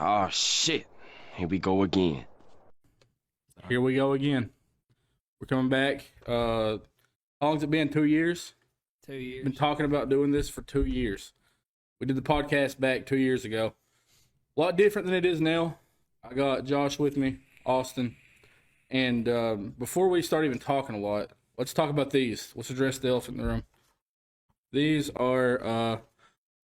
Oh shit. Here we go again. Here we go again. We're coming back. How long's it been? 2 years? 2 years. Been talking about doing this for 2 years. We did the podcast back 2 years ago. A lot different than it is now. I got Josh with me, Austin. And before we start even talking a lot, let's talk about these. Let's address the elephant in the room. These are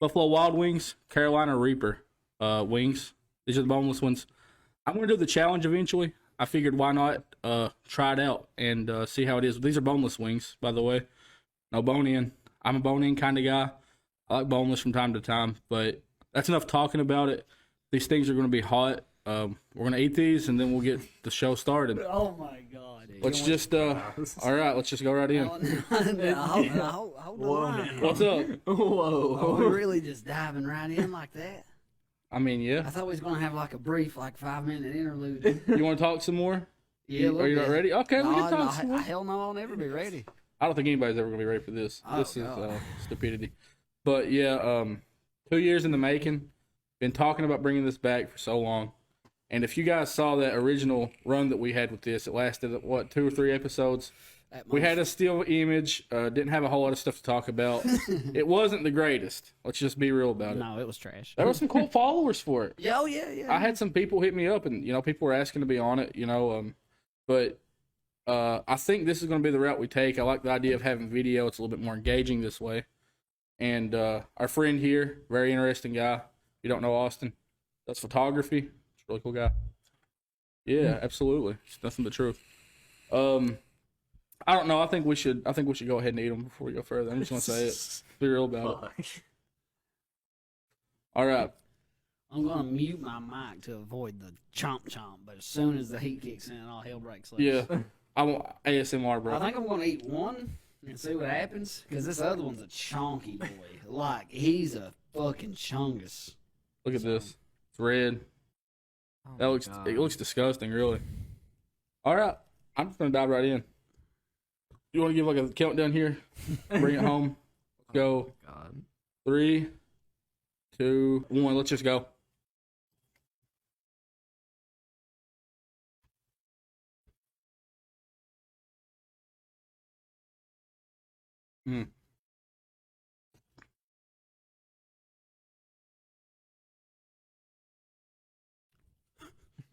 Buffalo Wild Wings, Carolina Reaper wings. These are the boneless ones. I'm going to do the challenge eventually. I figured why not try it out and see how it is. These are boneless wings, by the way. No bone in. I'm a bone in kind of guy. I like boneless from time to time, but that's enough talking about it. These things are going to be hot. We're going to eat these, and then we'll get the show started. Oh, my God. Let's just, all right, let's just go right in. Hold on. What's up? Whoa. Are we really just diving right in like that? I mean, I yeah. thought we was going to have like a brief, 5-minute interlude. You want to talk some more? Yeah, Are you not ready? Okay, we can talk some more. Hell no, I'll never be ready. I don't think anybody's ever going to be ready for this. Oh, This is God. stupidity. But, yeah, 2 years in the making. Been talking about bringing this back for so long. And if you guys saw that original run that we had with this, it lasted, 2 or 3 episodes? We had a still image, didn't have a whole lot of stuff to talk about. It wasn't the greatest. Let's just be real about it. No, it was trash. There were some cool followers for it. Oh, yeah. I had some people hit me up, and people were asking to be on it. But I think this is going to be the route we take. I like the idea of having video. It's a little bit more engaging this way. And our friend here, very interesting guy. You don't know Austin, does photography. He's a really cool guy. Yeah, absolutely. It's nothing but truth. I don't know. I think we should go ahead and eat them before we go further. I'm just gonna say it. Be real about it. All right. I'm going to mute my mic to avoid the chomp, but as soon as the heat kicks in, all hell breaks loose. Yeah. I want ASMR, bro. I think I'm going to eat one and see what happens, because this other one's a chonky boy. Like, he's a fucking chungus. Look at this. It's red. It looks disgusting, really. All right. I'm just gonna dive right in. You want to give like a countdown here? Bring it home. Let's go. Oh, God. 3, 2, 1. Let's just go. Hmm.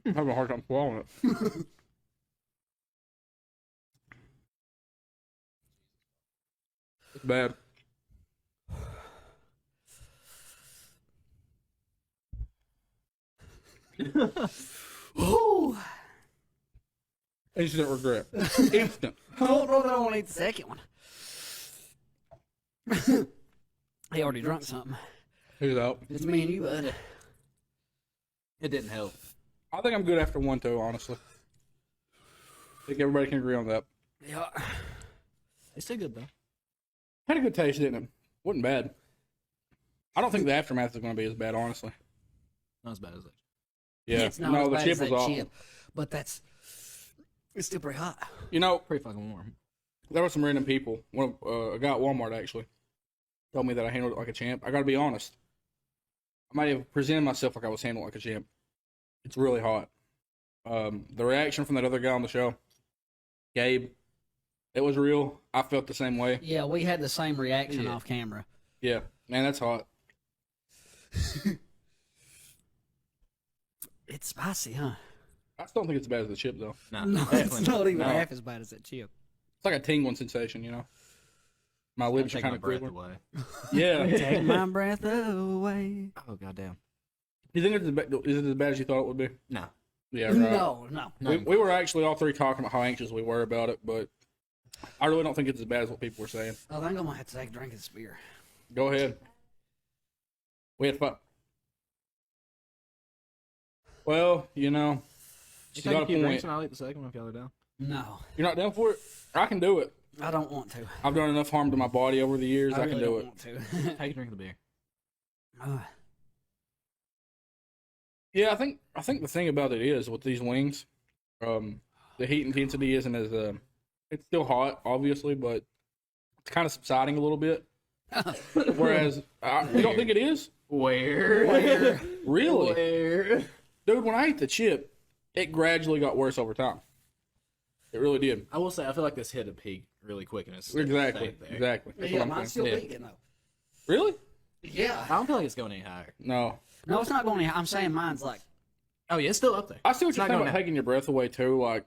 I'm having a hard time swallowing it. It's bad. Ooh. Instant regret. Instant. Oh, no, I don't want to eat the second one. He already drunk something. Who's out? It's me and you, bud. It didn't help. I think I'm good after 1, 2, honestly. I think everybody can agree on that. Yeah. It's still good, though. Had a good taste, didn't it? Wasn't bad. I don't think the aftermath is going to be as bad, honestly. Not as bad as that. Yeah. It's not No, as the bad chip as was that awful. chip, but it's still pretty hot. Pretty fucking warm. There were some random people. A guy at Walmart, actually, told me that I handled it like a champ. I got to be honest. I might have presented myself like I was handled like a champ. It's really hot. The reaction from that other guy on the show, Gabe, it was real. I felt the same way. Yeah, we had the same reaction off camera. Yeah, man, that's hot. It's spicy, huh? I still don't think it's as bad as the chip, though. No, No, definitely it's not even No. half as bad as that chip. It's like a tingling sensation, My lips are Take kind my of breath quivered. away. Yeah. Take my breath away. Oh, goddamn. Do you think is it as bad as you thought it would be? No. Yeah, right. No. We were actually all three talking about how anxious we were about it, but I really don't think it's as bad as what people were saying. I think I'm going to have to take a drink of this beer. Go ahead. We had fun. Well, You got take a a few drinks point. and I'll eat the second one if y'all are down. No, You're not down for it? I can do it. I don't want to. I've done enough harm to my body over the years. I really can do don't it. want to. Take a drink of the beer. Yeah, I think the thing about it is with these wings, the heat intensity isn't as it's still hot, obviously, but it's kind of subsiding a little bit. Whereas you don't think it is? Where? Really? Where? Dude, when I ate the chip, it gradually got worse over time. It really did. I will say, I feel like this hit a peak really quick and it's Exactly. there. Exactly. That's Yeah, what I'm mine's saying. still Yeah. leaking though. Really? Yeah. I don't feel like it's going any higher. No. No, it's not going. I'm saying mine's like. Oh yeah, it's still up there. I see what It's you're not saying going about down. taking your breath away too. Like,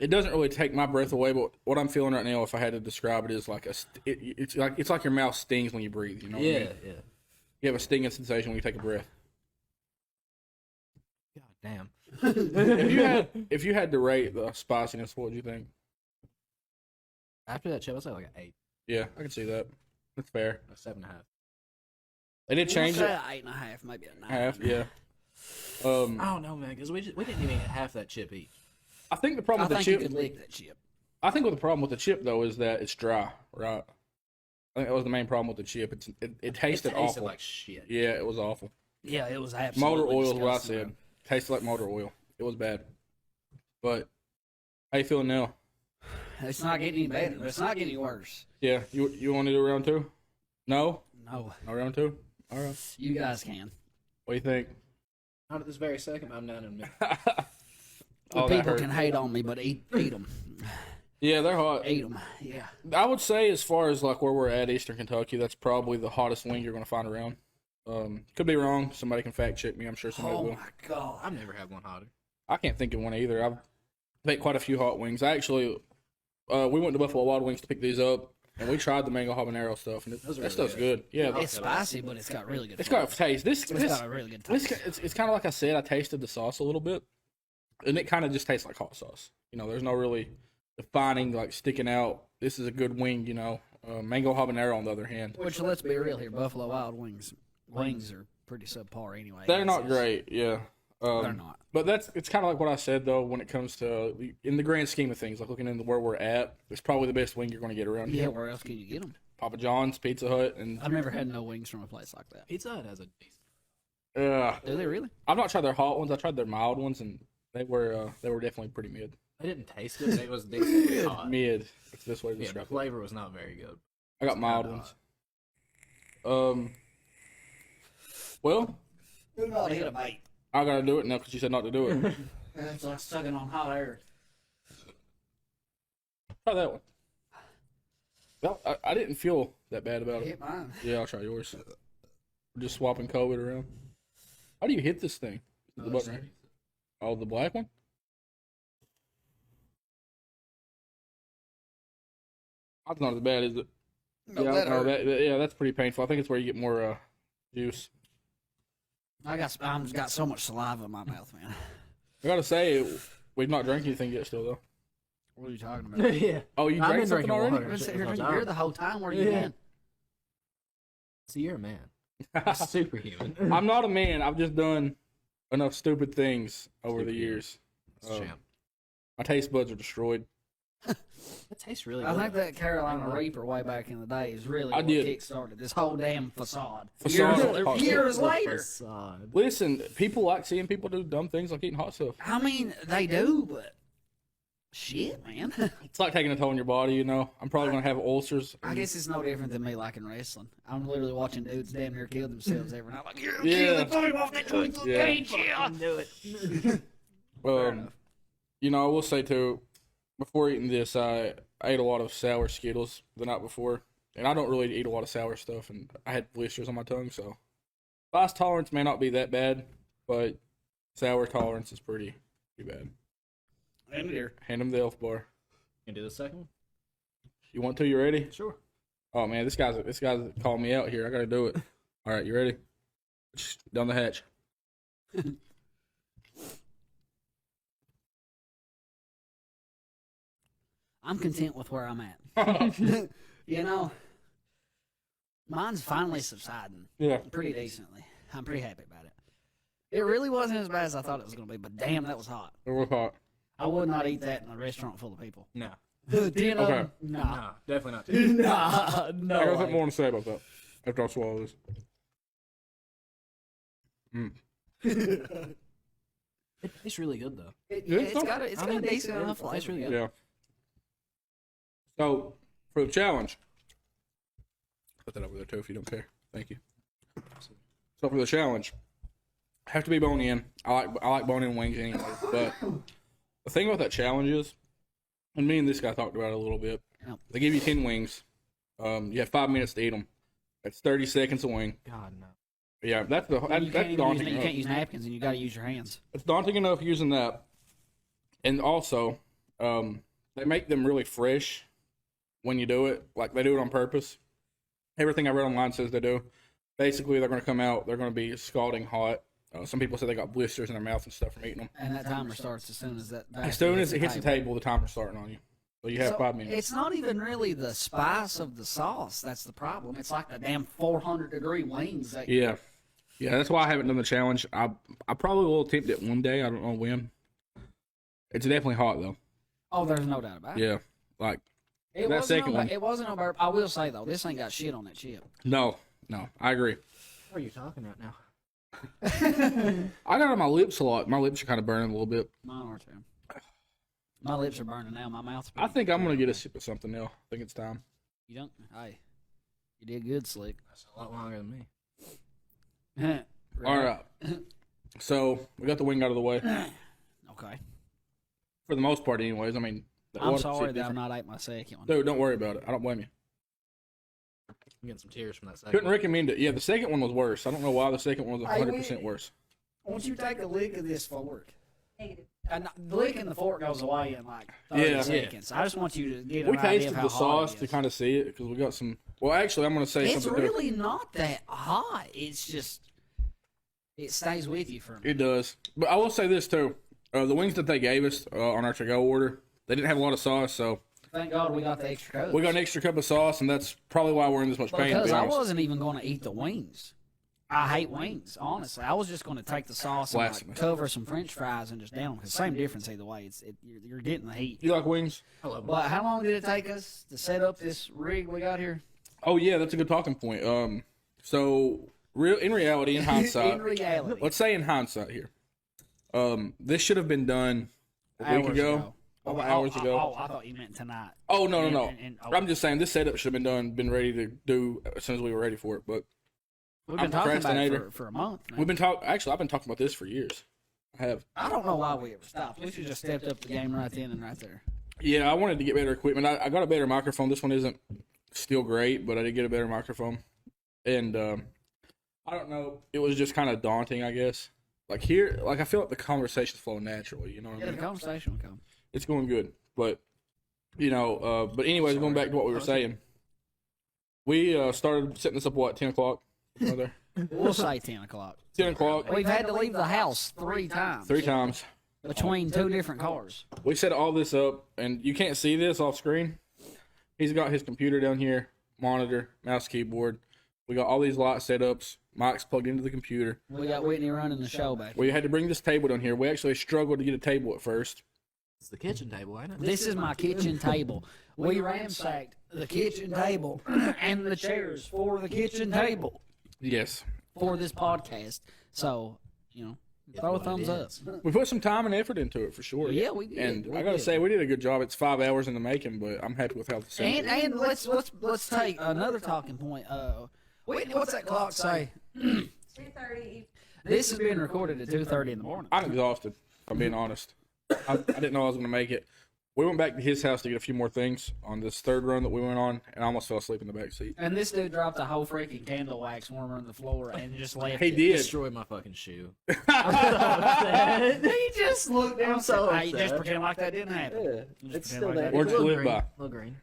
it doesn't really take my breath away, but what I'm feeling right now, if I had to describe it, is like it's like your mouth stings when you breathe. You know? What I mean? Yeah. You have a stinging sensation when you take a breath. God damn. If you had to rate the spiciness, what would you think? After that chip, I'd say like an 8, Yeah, I can see that. That's fair. a 7.5. They did change it. 8.5, maybe a 9. Half, yeah. I don't know, man, because we didn't even get half that chip each. I think the I problem with think the you chip. could lick that chip. I think what the problem with the chip though is that it's dry, right? I think that was the main problem with the chip. It tasted awful. like shit. Yeah, it was awful. Yeah, it was absolutely Motor oil is what I disgusting. said. Tasted like motor oil. It was bad. But how you feeling now? It's not getting any better, but it's not getting any worse. Yeah, you want to do round 2? No, No, no round 2. All right. you guys can. What do you think? Not at this very second, but I'm down in a minute. Oh, that People hurt. can hate on me, but eat them. Yeah, they're hot. Eat them. Yeah. I would say, as far as like where we're at, Eastern Kentucky, that's probably the hottest wing you're going to find around. Could be wrong. Somebody can fact check me. I'm sure somebody Oh will. my god. I've never had one hotter. I can't think of one either. I've ate quite a few hot wings. I actually, we went to Buffalo Wild Wings to pick these up, and we tried the mango habanero stuff, and Those are that really stuff's good. Yeah, It's spicy, but it's got really good. it's got a flavor. taste. This It's got a really good taste. it's kind of like I said. I tasted the sauce a little bit, and it kind of just tastes like hot sauce. You know, there's no really defining like sticking out. This is a good wing. You know, mango habanero on the other hand, Which, let's be real here, Buffalo Wild Wings are pretty subpar anyway. they're not It's- great. Yeah, They're not. But it's kind of like what I said though. When it comes to in the grand scheme of things, like looking into where we're at, it's probably the best wing you're going to get around Yeah, here. where else can you get them? Papa John's, Pizza Hut, and I've never had no wings from a place like that. Pizza Hut has a decent. Do they really? I've not tried their hot ones. I tried their mild ones, and they were definitely pretty mid. They didn't taste good. It was decently hot. Mid. It's this way to Yeah, the describe it. flavor was not very good. I got mild kinda ones. Well, Who not hit a bait? I gotta do it now because you said not to do it. It's like sucking on hot air. Try that one. Well, I didn't feel that bad about it. Hit mine. Yeah, I'll try yours. We're just swapping COVID around. How do you hit this thing? The button right? Oh, the black one? That's not as bad, is it? No, yeah, that no, hurt. yeah, that's pretty painful. I think it's where you get more juice. I've got so much saliva in my mouth, man. I gotta say, we've not drank anything yet still, though. What are you talking about? yeah. Oh, you I've drank been something drinking already? water. I've been sitting here That's drinking what beer I'm- the whole time. Where you Yeah. been? So you're a man. Superhuman. I'm not a man. I've just done enough stupid things over the Stupid. years. It's champ. My taste buds are destroyed. That tastes really I good. think that Carolina Reaper way back in the day is really I what did. kick-started this whole damn facade. Facade. Years, years later. Facade. Listen, people like seeing people do dumb things like eating hot stuff. I mean, they do, but shit, man. It's like taking a toll on your body, you know. I'm probably gonna have ulcers. I guess it's no different than me liking wrestling. I'm literally watching dudes damn near kill themselves every night. Like, you're Yeah. killing me off that joint, Yeah. ain't ya? Do it. You know, I will say too, before eating this, I ate a lot of sour Skittles the night before, and I don't really eat a lot of sour stuff, and I had blisters on my tongue, so spice tolerance may not be that bad, but sour tolerance is pretty bad. And here. Hand him the elf bar. You do the second one? You want to? You ready? Sure. Oh man, this guy's calling me out here. I gotta do it. All right, you ready? Just down the hatch. I'm content with where I'm at. You know, mine's finally subsiding Yeah. pretty decently. I'm pretty happy about it. It really wasn't as bad as I thought it was going to be, but damn, that was hot. It was hot. I would not eat that in a restaurant full of people. No. 10 of Okay. them? Nah. No, definitely not. Nah, I got no. something more to say about that after I swallow this. It's really good though. It's got a decent enough flavor. It's really good. Yeah. So for the challenge, put that over there too if you don't care. Thank you. So for the challenge, have to be bone in. I like bone in wings anyway. But the thing about that challenge is, and me and this guy talked about it a little bit. Yep. They give you 10 wings. You have 5 minutes to eat them. That's 30 seconds a wing. God no. Yeah, that's You daunting can't enough. use napkins, and you got to use your hands. It's daunting enough using that, and also, they make them really fresh when you do it. Like they do it on purpose. Everything I read online says they do. Basically, they're going to come out. They're going to be scalding hot. Some people say they got blisters in their mouth and stuff from eating them. And that timer starts as soon as that. As soon as it hits the table, the timer's starting on you. So you have 5 minutes. It's not even really the spice of the sauce that's the problem. It's like the damn 400-degree wings. Yeah, that's why I haven't done the challenge. I probably will attempt it one day. I don't know when. It's definitely hot though. Oh, there's no doubt about it. Yeah, like It that wasn't second no, one. It wasn't no burp. I will say though, this ain't got shit on that chip. No, I agree. What are you talking right now? I got it on my lips a lot. My lips are kind of burning a little bit. Mine are too. My lips are burning now. My mouth's. I think I'm gonna get a sip of something now. I think it's time. You don't. Hey, you did good, Slick. That's a lot longer than me. All right. So we got the wing out of the way Okay. for the most part, anyways. I mean, the I'm water sorry shit that different. I've not ate my second one. Dude, don't worry about it. I don't blame you. I'm getting some tears from that second. Couldn't recommend it. Yeah, the second one was worse. I don't know why the second one was Hey, 100% worse. Won't you take a lick of this fork? And the lick and the fork goes away in like 30 Yeah. seconds. I just want you to get an We idea tasted of how the hot sauce it to is. kind of see it because we got some. Well, actually, I'm gonna say It's something. really not that hot. It's just it stays with you for a minute. It does, but I will say this too: the wings that they gave us on our to-go order, they didn't have a lot of sauce, so Thank God we got the extra cups. we got an extra cup of sauce, and that's probably why we're in this much pain. To Because be I honest. wasn't even going to eat the wings. I hate wings, honestly. I was just going to take the sauce and like, Blasphemous. cover some French fries and just down them. Because same difference either way. You're getting the heat. You like wings? I love But how long did it take us to set up this rig we got here? Oh yeah, that's a good talking point. So in reality, in hindsight, In reality, let's say in hindsight here, this should have been done a week ago. Hours ago. Oh, I thought you meant tonight. Oh no. And I'm just saying this setup should have been ready to do as soon as we were ready for it. But we've I'm been talking about it procrastinator. for a month. Now. we've been talking. Actually, I've been talking about this for years. I have. I don't know why we ever stopped. We should have just stepped up the game right then and right there. Yeah, I wanted to get better equipment. I got a better microphone. This one isn't still great, but I did get a better microphone. And I don't know. It was just kind of daunting, I guess. Like here, like I feel like the conversation's flowing naturally. You know what I Yeah, the mean? conversation will come. It's going good, but but anyways, going back to what we were saying, we started setting this up 10 o'clock. There, We'll say 10 o'clock. 10 o'clock, We've had to leave the house 3 times. 3 times. Between 2 different cars. We set all this up, and you can't see this off screen. He's got his computer down here, monitor, mouse, keyboard. We got all these light setups. Mike's plugged into the computer. We got Whitney running the show back. We had to bring this table down here. We actually struggled to get a table at first. It's the kitchen table, ain't it? This is my kitchen table. We ransacked the kitchen table and the chairs for the kitchen table Yes. for this podcast. So, throw a what it thumbs up. is. We put some time and effort into it for sure. Yeah, we did. And We I gotta did. say, we did a good job. It's 5 hours in the making, but I'm happy with how the sound. And let's take another talking point. Whitney, what's that clock say? 2:30. This has been recorded at 2:30 in the morning. I'm exhausted. If I'm being honest. I didn't know I was gonna make it. We went back to his house to get a few more things on this third run that we went on, and I almost fell asleep in the back seat. And this dude dropped a whole freaking candle wax warmer on the floor and just left He it. did. Destroyed my fucking shoe. He just looked down and said, so hey, just upset. pretend like that didn't happen. Yeah, Just pretend like that Words to didn't live green. by. Little green.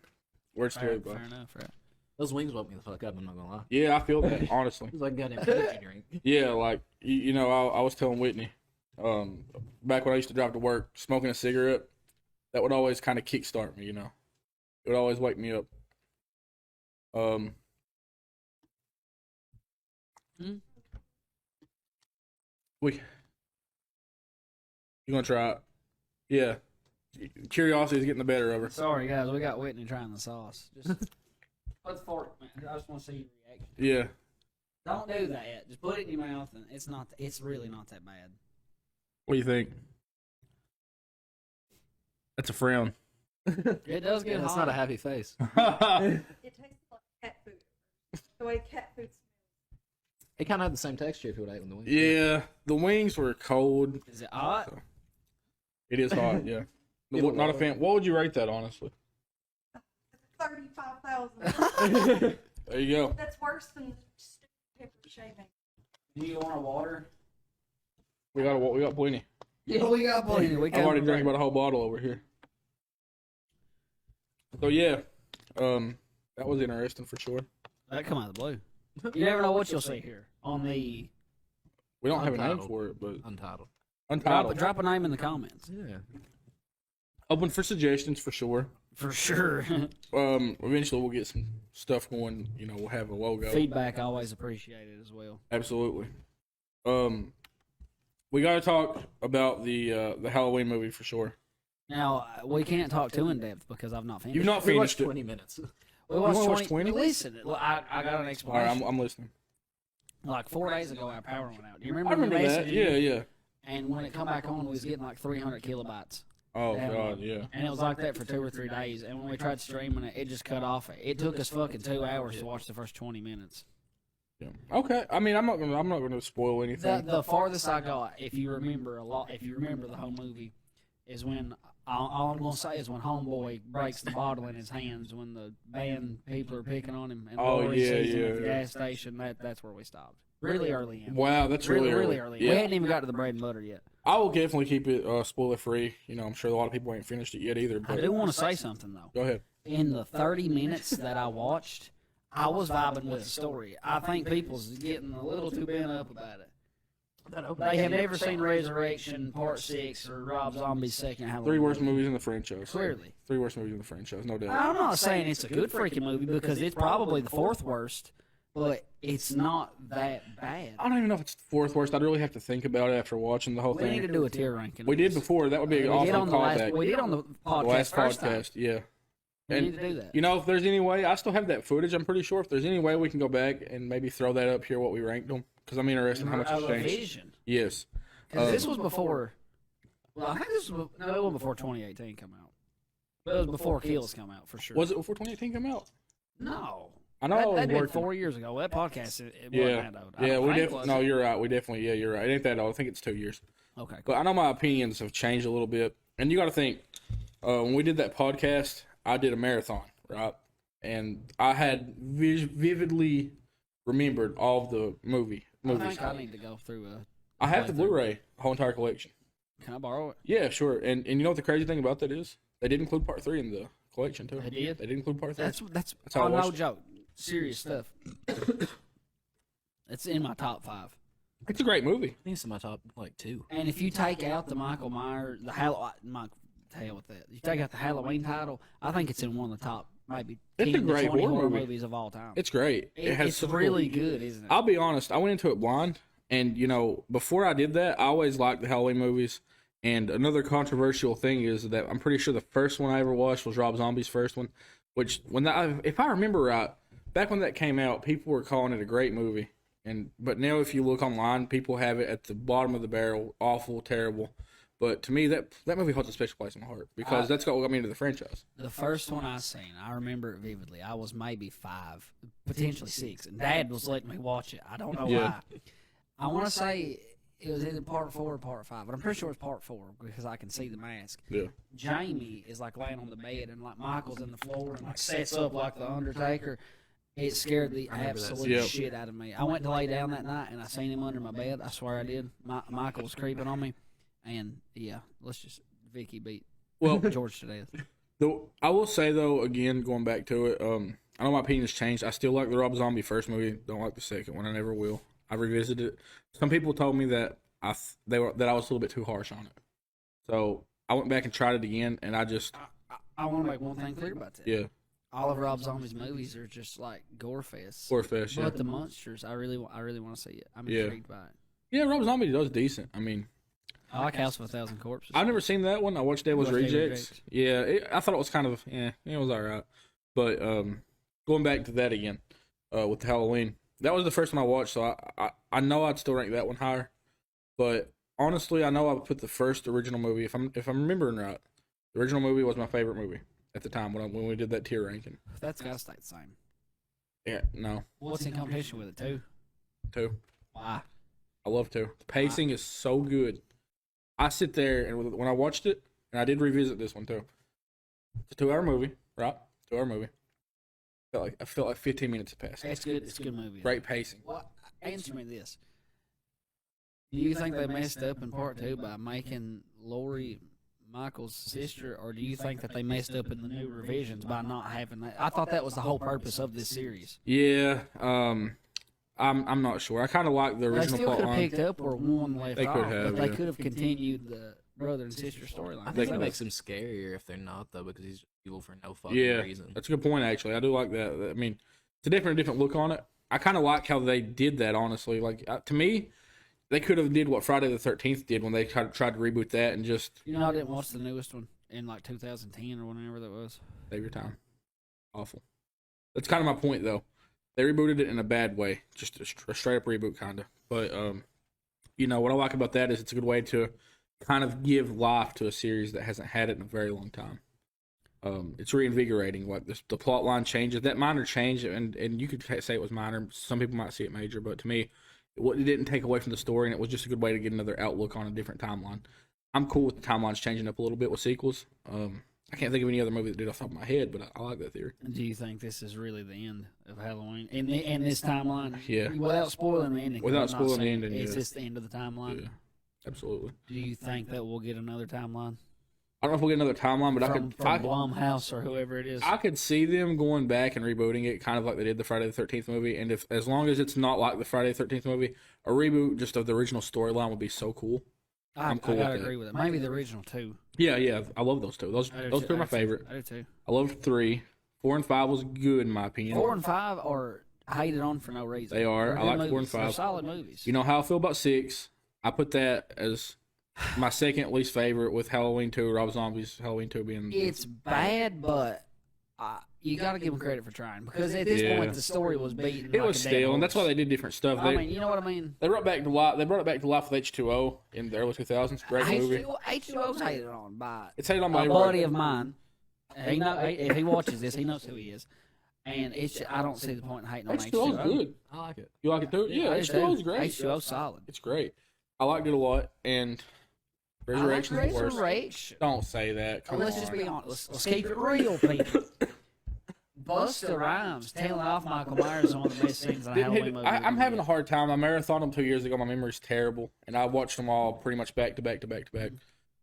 Words to happen. live by. Fair enough, right? Those wings woke me the fuck up. I'm not gonna lie. Yeah, I feel that honestly. It was like goddamn energy drink. Yeah, like I was telling Whitney, back when I used to drive to work, smoking a cigarette, that would always kind of kickstart me. It would always wake me up. You gonna try it? Yeah. Curiosity is getting the better of her. Sorry, guys, we got Whitney trying the sauce. Just put the fork, man. I just want to see your reaction. Yeah. Don't do that. Just put it in your mouth, and it's really not that bad. What do you think? That's a frown. It does get That's hot. not a happy face. It tastes like cat food. The way cat food smells. It kind of had the same texture if you would have ate the wings. Yeah, the wings were cold. Is it hot? So, it is hot, yeah. Not a fan. What would you rate that, honestly? 35,000. There you go. That's worse than stupid pepper shaving. Do you want a water? We got plenty. Yeah, we got plenty. I've already drank about a whole bottle over here. So yeah, that was interesting for sure. That come out of the blue. You never know what you'll see here on the We don't have a name Untitled. for it, but Untitled. Untitled. drop a name in the comments. Yeah. Open for suggestions for sure. For sure. Eventually we'll get some stuff going. You know, we'll have a logo. Feedback always appreciated as well. Absolutely. We got to talk about the Halloween movie for sure. Now we can't talk too in depth because I've not finished. You've not We watched finished it. 20 minutes. We watched You 20. watched 20? Listen, I got an All right, explanation. I'm listening. Like 4 days ago, our power went out. Do you remember? I remember the that. message? Yeah. And when it come back on, we was getting like 300 kilobytes. Oh Download. God, yeah. And it was like that for 2 or 3 days. And when we tried streaming it, it just cut off. It took us fucking 2 hours to watch the first 20 minutes. Yeah. Okay. I mean, I'm not gonna spoil anything. The farthest I got, if you remember the whole movie, is when all I'm gonna say is when Homeboy breaks the bottle in his hands when the band people are picking on him and Lori sees him at the gas station. That's where we stopped. Really early in. Wow, that's really really early. Yeah. We hadn't even got to the bread and butter yet. I will definitely keep it spoiler free. You know, I'm sure a lot of people ain't finished it yet either. I But do want to say something though. go ahead. In the 30 minutes that I watched, I was vibing with the story. I think people's getting a little too bent up about it. They have never seen Resurrection Part 6 or Rob Zombie's second Halloween. 3 worst movies in the franchise. Clearly. 3 worst movies in the franchise, no doubt. I'm not saying it's a good freaking movie because it's probably the 4th worst, but it's not that bad. I don't even know if it's the 4th worst. I'd really have to think about it after watching the whole We thing. need to do a tier ranking. We did before. That would be an awesome callback. We did on the The podcast last first podcast, time. yeah. We And need to do that. you know, if there's any way, I still have that footage. I'm pretty sure if there's any way we can go back and maybe throw that up here, what we ranked them, because I'm interested in how much has changed. Vision. Yes. Because this was before. Well, I think this was no, it wasn't before 2018 come out. But it was before Kills come out for sure. Was it before 2018 came out? No. I know I was That'd been working. 4 years ago. That podcast, it Yeah, wasn't that old. yeah. We think, definitely. was No, it? you're right. We definitely. Yeah, you're right. It ain't that old. I think it's 2 years. Okay, cool. But I know my opinions have changed a little bit. And you got to think, when we did that podcast, I did a marathon, right? And I had vividly remembered all of the movies. I think I need to go through a. I have the Blu-ray, whole entire collection. Can I borrow it? Yeah, sure. And you know what the crazy thing about that is? They did include part 3 in the collection too. They did? They did include part 3. That's how I oh, no watched it. joke. Serious stuff. It's in my top 5. It's a great movie. I think it's in my top, like, 2. And if you take out the Michael Myers, the hell with that. You take out the Halloween title, I think it's in one of the top maybe It's a 10 to great 20 horror horror movie. movies of all time. It's great. It's some really cool- good, isn't it? I'll be honest. I went into it blind, and you know, before I did that, I always liked the Halloween movies. And another controversial thing is that I'm pretty sure the first one I ever watched was Rob Zombie's first one. Which, if I remember right, back when that came out, people were calling it a great movie. But now, if you look online, people have it at the bottom of the barrel, awful, terrible. But to me, that movie holds a special place in my heart because that's what got me into the franchise. The first one I seen, I remember it vividly. I was maybe 5, potentially 6, and Dad was letting me watch it. I don't know Yeah. why. I want to say it was either part 4 or part 5, but I'm pretty sure it's part 4 because I can see the mask. Yeah. Jamie is like laying on the bed, and like Michael's in the floor, and like sets up like the Undertaker. It scared the absolute Yep. shit out of me. I went to lay down that night, and I seen him under my bed. I swear I did. Michael was creeping on me, and yeah, Vicky beat Well, George to death. I will say though, again, going back to it, I know my opinion has changed. I still like the Rob Zombie first movie. Don't like the second one. I never will. I revisited it. Some people told me that I was a little bit too harsh on it. So I went back and tried it again, and I just I want to make one thing clear about that. yeah, All of Rob Zombie's movies are just like gore fests. Gore Fest. Yeah, But the monsters, I really want to see it. I'm Yeah. intrigued by it. yeah. Rob Zombie does decent. I mean, I like House of a Thousand Corpses. I've never seen that one. I watched Devil's Watched Devil's Rejects. Rejects. Yeah, I thought it was kind of it was alright. But going back to that again, with the Halloween, that was the first one I watched, so I know I'd still rank that one higher. But honestly, I know I would put the first original movie if I'm remembering right. The original movie was my favorite movie at the time when we did that tier ranking. That's got to stay the same. Yeah, no, What's in competition with it, too? 2. Why? I love to. The pacing is so good. I sit there and when I watched it, and I did revisit this one too. It's a 2-hour movie, right? 2-hour movie. I felt like 15 minutes had passed. It's good. It's a good movie. Great pacing. Well, answer me this. Do you think they messed up in part 2 by making Lori Michael's sister, or do you think that they messed up in the new revisions by not having that? I thought that was the whole purpose of this series. Yeah, I'm not sure. I kind of like the They original still plot could have line. picked up where one left They off, could have, but they yeah. could have continued the brother and sister storyline. I think it makes him scarier if they're not, though, because he's evil for no fucking Yeah, reason. that's a good point. Actually, I do like that. I mean, it's a different look on it. I kind of like how they did that. Honestly, like to me, they could have did what Friday the 13th did when they tried to reboot that and just You know, I didn't watch the newest one in like 2010 or whenever that was. save your time. Awful. That's kind of my point, though. They rebooted it in a bad way, just a straight up reboot, kind of. But you know what I like about that is it's a good way to kind of give life to a series that hasn't had it in a very long time. It's reinvigorating. Like the plot line changes, that minor change, and you could say it was minor. Some people might see it major, but to me, it didn't take away from the story, and it was just a good way to get another outlook on a different timeline. I'm cool with the timelines changing up a little bit with sequels. I can't think of any other movie that did off the top of my head, but I like that theory. Do you think this is really the end of Halloween in this timeline? Yeah. Without spoiling the ending. Without I'm not spoiling the saying ending, Is yeah. this the end of the timeline? Yeah, absolutely. Do you think that we'll get another timeline I don't know if we'll get another timeline, but from Blumhouse or whoever it is? I could see them going back and rebooting it, kind of like they did the Friday the 13th movie. And if as long as it's not like the Friday the 13th movie, a reboot just of the original storyline would be so cool. I'm cool I gotta with that. agree with it. Maybe the original two. Yeah, I love those two. Those I do two too. are my favorite. I do too. I loved 3. 4 and 5 was good in my opinion. 4 and 5 are hated on for no reason. They are. They're I good like 4 and movies. They're 5. solid movies. You know how I feel about 6. I put that as my second least favorite, with Halloween 2, Rob Zombie's Halloween 2 being. It's bad, but you got to give them credit for trying, because at this Yeah. point the story was beaten. It like was a dead stale, and that's why horse. they did different stuff. I mean, you know what I mean? They brought it back to life. They brought it back to life with H2O in the early 2000s. Great movie. H2O's hated on by It's hated on by a everybody. buddy of mine. He know if he watches this, he knows who he is. And I don't see the point in hating on H2O's H2O. good. I like it. You like it too? Yeah, I do H2O's too. great. H2O's solid. It's great. I liked it a lot, and Resurrection's the worst. Resurrection. Don't say that. Come Let's on. just be honest. Let's keep it real, people. Busta Rhymes telling off Michael Myers is one of the best scenes in a Halloween movie. I'm having a hard time. I marathoned them 2 years ago. My memory's terrible, and I watched them all pretty much back to back to back to back.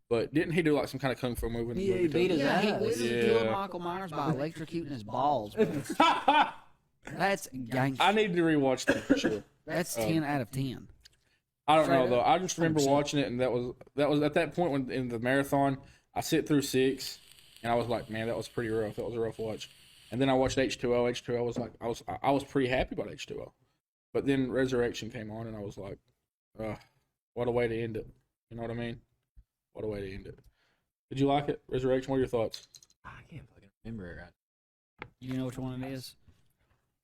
But didn't he do like some kind of kung fu movie? In the Yeah, movie he beat too? his Yeah, he ass. literally Yeah. killed Michael Myers by electrocuting his balls. Bro. That's gangster. I need to rewatch them for sure. That's 10 out of 10. I don't know Straight though. up. I just remember 100%. watching it, and that was at that point when in the marathon, I sit through 6, and I was like, man, that was pretty rough. That was a rough watch. And then I watched H2O. H2O was like, I was pretty happy about H2O, but then Resurrection came on, and I was like, what a way to end it. You know what I mean? What a way to end it. Did you like it, Resurrection? What are your thoughts? I can't fucking remember it right. You know which one it is?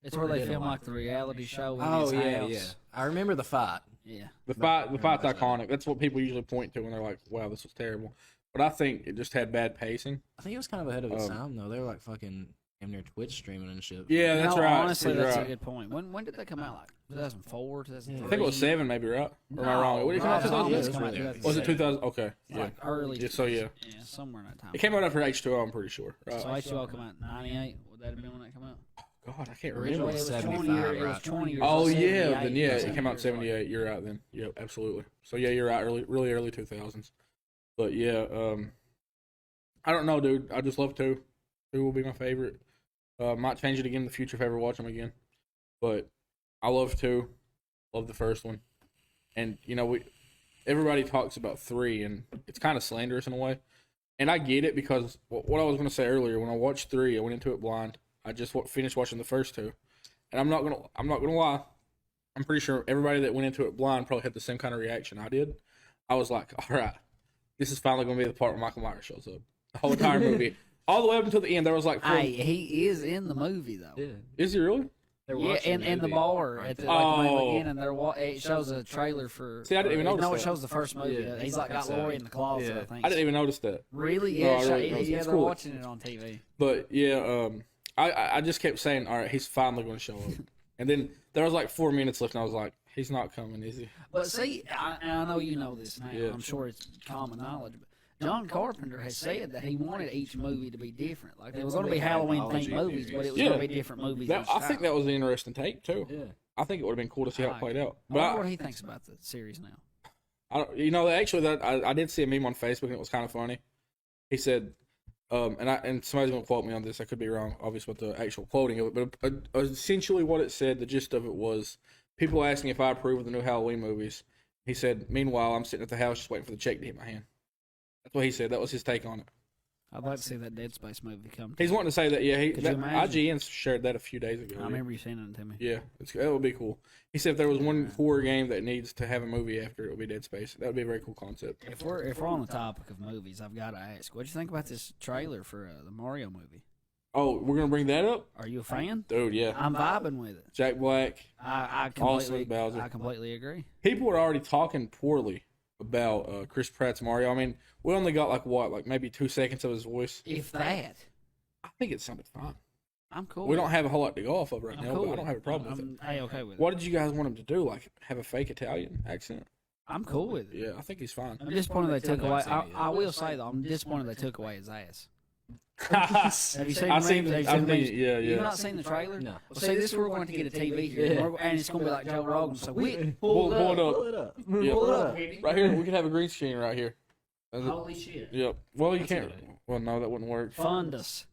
It's where they film like the reality show in Oh, his yeah, house. yeah. I remember the fight. Yeah. The fight's iconic. That's what people usually point to when they're like, wow, this was terrible. But I think it just had bad pacing. I think it was kind of ahead of its time, though. They were like fucking damn near Twitch streaming and shit. Yeah, that's No, right. honestly, You're that's right. a good point. When did they come out? Like 2004, 2003? I think it was 7, maybe, right? Or am I wrong? What did it come out? Rob Zombie 2000? come out Yeah, 2007. Was it 2000? Okay, yeah. Like early. Yeah, so yeah. Yeah, somewhere in that time. It came out after H2O, I'm pretty sure. Right? So H2O come out in 98. Would that have been when that came out? God, I can't Originally remember. It was 75, 20 years. It was right? 20 years. Oh so yeah, 78, then yeah, it 7 came out in years later. 78. You're right then. Yep, absolutely. So yeah, you're right. Really early 2000s. But yeah, I don't know, dude. I just love 2. 2 will be my favorite. Might change it again in the future if I ever watch them again. But I love 2. Love the first one. And you know, everybody talks about 3, and it's kind of slanderous in a way. And I get it, because what I was going to say earlier, when I watched 3, I went into it blind. I just finished watching the first 2, and I'm not gonna lie. I'm pretty sure everybody that went into it blind probably had the same kind of reaction I did. I was like, all right, this is finally going to be the part where Michael Myers shows up. The whole entire movie, all the way up until the end, there was like, Hey, he is in the movie though. Yeah. is he really? They're Yeah, watching in the movie. bar at the main Oh. beginning, it shows a trailer for. See, I didn't even notice No, it that. shows the first movie. Yeah. He's like got So, Lori in the closet. yeah. I think. I didn't even notice that. Really? No, Yeah, I really don't. yeah. It's They're cool. watching it on TV. But yeah, I just kept saying, all right, he's finally going to show up. And then there was like 4 minutes left, and I was like, He's not coming, is he? But see, I know you know this now. Yeah. I'm sure it's common knowledge. But John Carpenter has said that he wanted each movie to be different. Like, there was going to be Halloween-themed movies, but it was going to be different movies. I think that was an interesting take, too. Yeah. I think it would have been cool to see how it played out. I But wonder what he thinks about the series now. I did see a meme on Facebook, and it was kind of funny. He said, and somebody's going to quote me on this. I could be wrong, obviously, with the actual quoting of it. But essentially what it said, the gist of it was, people asking if I approve of the new Halloween movies. He said, meanwhile, I'm sitting at the house just waiting for the check to hit my hand. That's what he said. That was his take on it. I'd like to see that Dead Space movie come. He's wanting to say that, yeah. Could you imagine? IGN shared that a few days ago. I remember you saying it to me. Yeah, that would be cool. He said if there was one horror game that needs to have a movie after, it would be Dead Space. That would be a very cool concept. If we're on the topic of movies, I've got to ask, what do you think about this trailer for the Mario movie? Oh, we're gonna bring that up, Are you a fan? dude. Yeah, I'm vibing with it. Jack Black. I Also Bowser. completely agree. People are already talking poorly about Chris Pratt's Mario. I mean, we only got like maybe 2 seconds of his voice. If that, I think it sounded fine. I'm cool. We don't have a whole lot to go off of right I'm now, cool but I with don't have a problem with it. I'm okay with it. What did you guys want him to do? Like have a fake Italian accent? I'm cool with it. Yeah, I think he's fine. I'm disappointed they took away. I will say though, I'm disappointed they took away his ass. Have you seen the memes? Have you seen the memes? Yeah, You've yeah. not seen the trailer? No. Well, see, this is where we're going to get a TV here, and it's going to be like Joe Rogan. So we Pull it up. Pull it up. Yeah. Pull it up. Right here, we could have a green screen right here. Holy shit! Yep. Well, you That's a can't. good idea. Well, no, that wouldn't work. Fund us,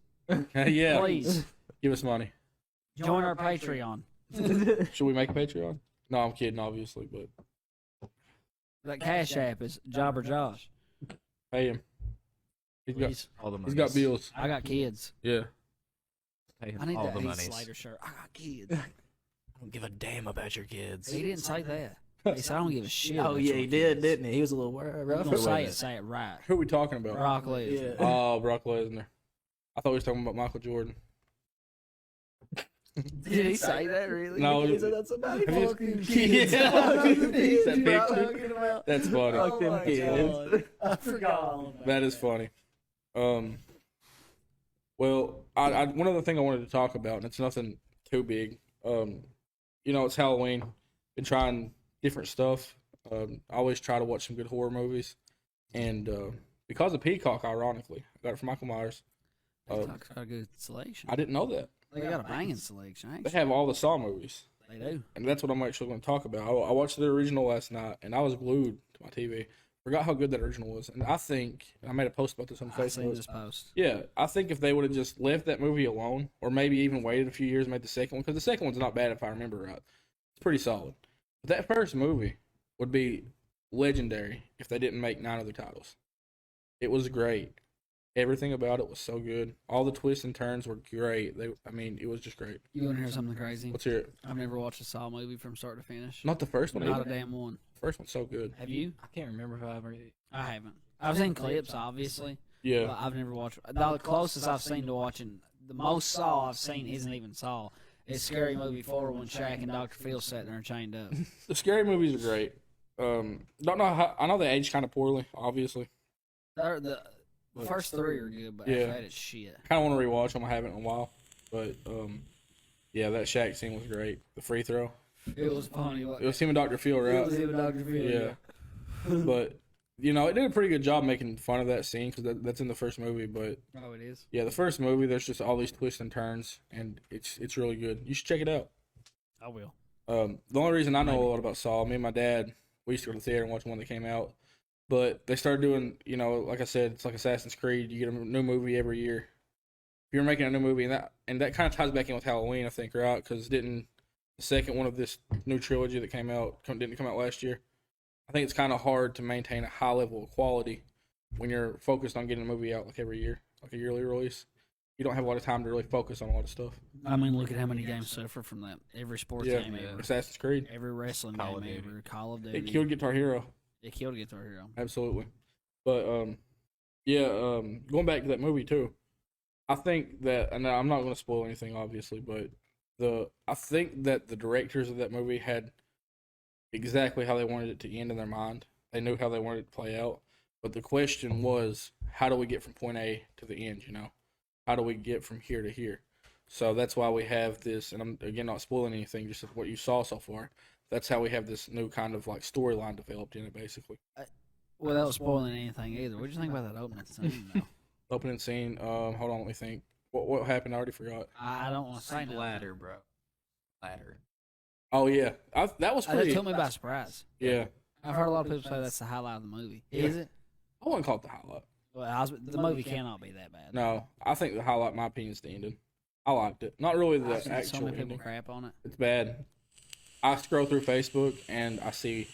Yeah. please. Give us money. Join our Patreon. Should we make a Patreon? No, I'm kidding, obviously, but That Cash App is Jobber Josh. pay him. Please. All the money. He's got bills. I got kids. Yeah. Pay him I need all that the Heath monies. Slater shirt. I got kids. I don't give a damn about your kids. He didn't say that. He said I don't give a shit. Oh about yeah, your he did, kids. didn't he? He was a little rough. You don't say it right. Who are we talking about? Brock Lesnar. Yeah. Oh, Brock Lesnar. I thought we were talking about Michael Jordan. Did he say that really? No. He said that's about Have you- fucking Yeah. kids. Fucking kids, That bro. picture? Talking about- That's funny. Fuck them kids. I forgot all about That is funny. Well, I one other thing I wanted to talk about, and it's nothing too big. It's Halloween. Been trying different stuff. I always try to watch some good horror movies, and because of Peacock, ironically, I got it from Michael Myers. Peacock's got a good selection. I didn't know that. They got a banging selection, They actually. have all the Saw movies, They do. and that's what I'm actually going to talk about. I watched the original last night, and I was glued to my TV. Forgot how good that original was, and I think I made a post about this on I seen Facebook. this post. Yeah, I think if they would have just left that movie alone, or maybe even waited a few years and made the second one, because the second one's not bad if I remember right. It's pretty solid. But that first movie would be legendary if they didn't make 9 other titles. It was great. Everything about it was so good. All the twists and turns were great. It was just great. You want to hear something crazy? Let's hear it. I've never watched a Saw movie from start to finish. Not the first one Not a either. damn one. First one's so good. Have you? I can't remember if I ever. I haven't. I've seen clips, obviously. Yeah. But I've never watched. The closest I've seen to watching, the most Saw I've seen isn't even Saw. It's Scary Movie 4 when Shaq and Dr. Phil sat there and chained up. The scary movies are great. Don't know how, I know they aged kind of poorly, obviously. The first 3 are good, but Yeah. after that it's shit. Kind of want to rewatch them. I haven't in a while. But, yeah, that Shaq scene was great. The free throw. It was funny. It was him and Dr. Phil, right? It was him and Dr. Phil. Yeah. But, it did a pretty good job making fun of that scene because that's in the first movie. But, Oh, it is? yeah, the first movie, there's just all these twists and turns, and it's really good. You should check it out. I will. The only reason I know a lot about Saw, me and my dad, we used to go to the theater and watch one that came out. But they started doing, like I said, it's like Assassin's Creed. You get a new movie every year. If you're making a new movie, and that kind of ties back in with Halloween, I think, right? Because didn't the second one of this new trilogy that came out didn't come out last year? I think it's kind of hard to maintain a high level of quality when you're focused on getting a movie out like every year, like a yearly release. You don't have a lot of time to really focus on a lot of stuff. I mean, look at how many games suffer from that. Every sports game ever. Assassin's Creed. Every wrestling Call of game Duty. ever. Call of Duty. It killed Guitar Hero. It killed Guitar Hero. Absolutely. But going back to that movie too, I think that, and I'm not going to spoil anything obviously, but I think that the directors of that movie had exactly how they wanted it to end in their mind. They knew how they wanted it to play out. But the question was, how do we get from point A to the end, How do we get from here to here? So that's why we have this, and I'm, again, not spoiling anything, just what you saw so far. that's how we have this new kind of like storyline developed in it, basically. Without spoiling anything either, what do you think about that opening scene? Though? Opening scene. Hold on, let me think. What happened? I already forgot. I don't want to say nothing. Ladder, bro. Ladder. Oh yeah, that was pretty. That took me by surprise. Yeah, I've heard a lot of people say that's the highlight of the movie. Is it? I wouldn't call it the highlight. Well, the movie cannot be that bad. No, I think the highlight, in my opinion, is the ending. I liked it. Not really the I've seen actual so many ending. people crap on it. It's bad. I scroll through Facebook and I see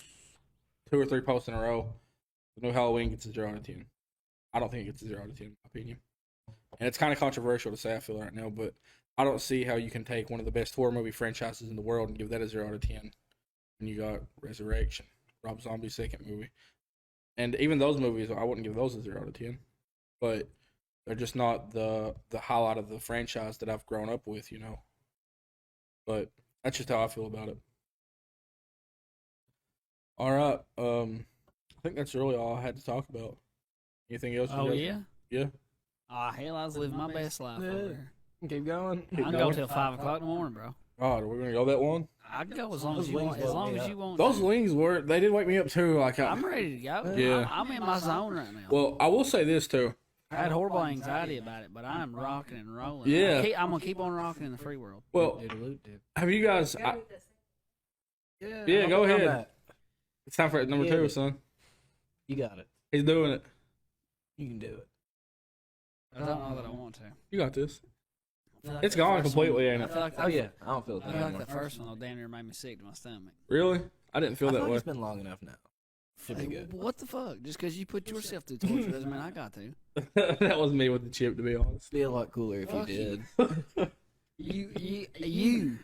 2 or 3 posts in a row. The new Halloween gets a 0 out of 10. I don't think it gets a 0 out of 10, in my opinion. And it's kind of controversial to say, I feel right now, but I don't see how you can take one of the best horror movie franchises in the world and give that a 0 out of 10. When you got Resurrection, Rob Zombie's second movie. And even those movies, I wouldn't give those a 0 out of 10. But they're just not the highlight of the franchise that I've grown up with, you know. But that's just how I feel about it. All right. I think that's really all I had to talk about. Anything else? Oh, yeah? Yeah. Oh, hell, I was living my best life over there. Keep going. I can go till 5 o'clock in the morning, bro. God, are we gonna go that long? I can go as long as you want. As long as you want. Those wings they did wake me up too. Like I'm ready to go. Yeah. I'm in my zone right now. Well, I will say this too. I had horrible anxiety about it, but I'm rocking and rolling. Yeah. I'm gonna keep on rocking in the free world. Well, have you guys? Yeah, go ahead. It's time for number 2, son. You got it. He's doing it. You can do it. I don't know that I want to. You got this. I feel like It's the gone first completely, one- ain't I it? feel like Oh yeah, I don't feel I that feel like anymore. the first one though, damn near made me sick to my stomach. Really? I didn't feel I that feel like way. it's been long enough now. Should be good. What the fuck? Just because you put yourself through torture doesn't mean I got to. That was me with the chip, to be honest. Be a lot cooler if you Fuck did. You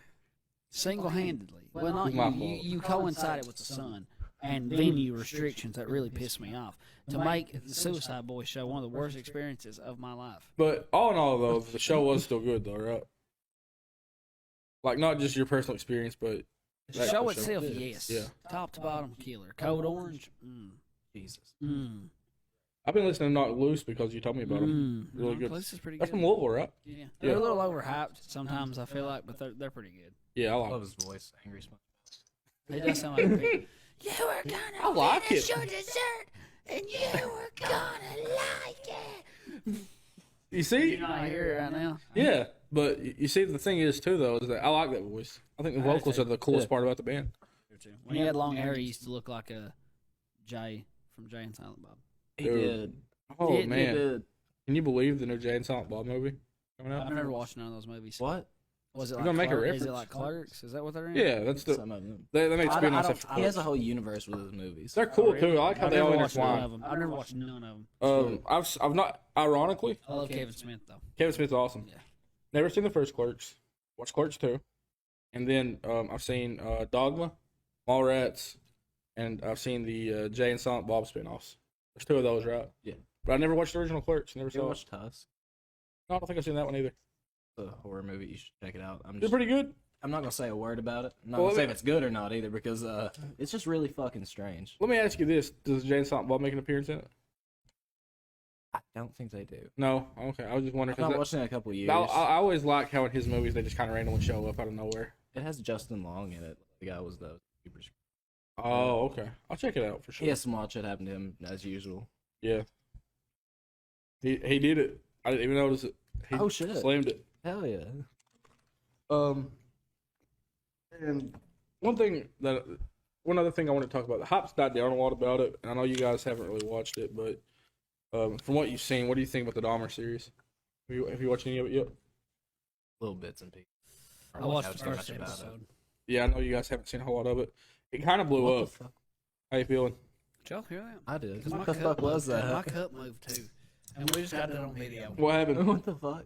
single-handedly. Well, not My you. fault. You coincided with the sun and venue restrictions that really pissed me off. To make the Suicide Boys show one of the worst experiences of my life. But all in all, though, the show was still good, though, right? Like, not just your personal experience, but The that show for itself, yes. Yeah. Top to bottom, killer. Code Orange, Jesus. I've been listening to Knock Loose because you told me about them. Really good. This is pretty That's good. from Louisville, right? Yeah. They're a little overhyped sometimes, I feel like, but they're pretty good. Yeah, I I like love it. his voice. Angry Smoke. It does sound like a pig. You were gonna I like it. your dessert, and you were gonna like it. You see? You not hear it right now? Yeah, but you see, the thing is, too, though, is that I like that voice. I think the vocals are the coolest part about the band. When he had long hair, he used to look like a Jay from Jay and Silent Bob. He Dude. did. Oh, He man. did. Can you believe the new Jay and Silent Bob movie coming out? I've never watched none of those movies. What? Was it You're like gonna make a Is reference. it like Clerks? Is that what they're in? Yeah, that's the... Some of them. They made I spin-offs don't- after He has Clerks. a whole universe with his movies. They're cool, too. I like how I've they all never watched none intertwine. of them. I've never watched none of them. I've not... Ironically, I love Kevin Smith though. Kevin Smith's awesome. Yeah. Never seen the first Clerks. Watched Clerks 2. And then I've seen Dogma, Mallrats, and I've seen the Jay and Silent Bob spin-offs. There's 2 of those, right? Yeah. But I never watched the original Clerks. Never You saw ever it. watched Tusk? No, I don't think I've seen that one either. It's a horror movie. You should check it out. They're pretty good. I'm not gonna say a word about it. I'm not Well, gonna say let me- if it's good or not either because it's just really fucking strange. Let me ask you this. Does Jay and Silent Bob make an appearance in it? I don't think they do. No? Okay. I was just wondering. I've not 'cause watched it in a couple years. I always like how in his movies they just kind of randomly show up out of nowhere. It has Justin Long in it. The guy was the super. Oh, okay. I'll check it out for sure. He has some wild shit happen to him as usual. Yeah. He did it. I didn't even notice it. He Oh, shit. slammed it. Hell yeah. And one other thing I want to talk about. The hype's died down a lot about it, and I know you guys haven't really watched it, but from what you've seen, what do you think about the Dahmer series? Have you watched any of it yet? Little bits and pieces. I watched the Don't know first too much about it. episode. Yeah, I know you guys haven't seen a whole lot of it. It kind of blew What up. the fuck? How you feeling? Did y'all hear that? I did. Because What the fuck was My that? cup moved too, and we just got that on video. What happened? What the fuck?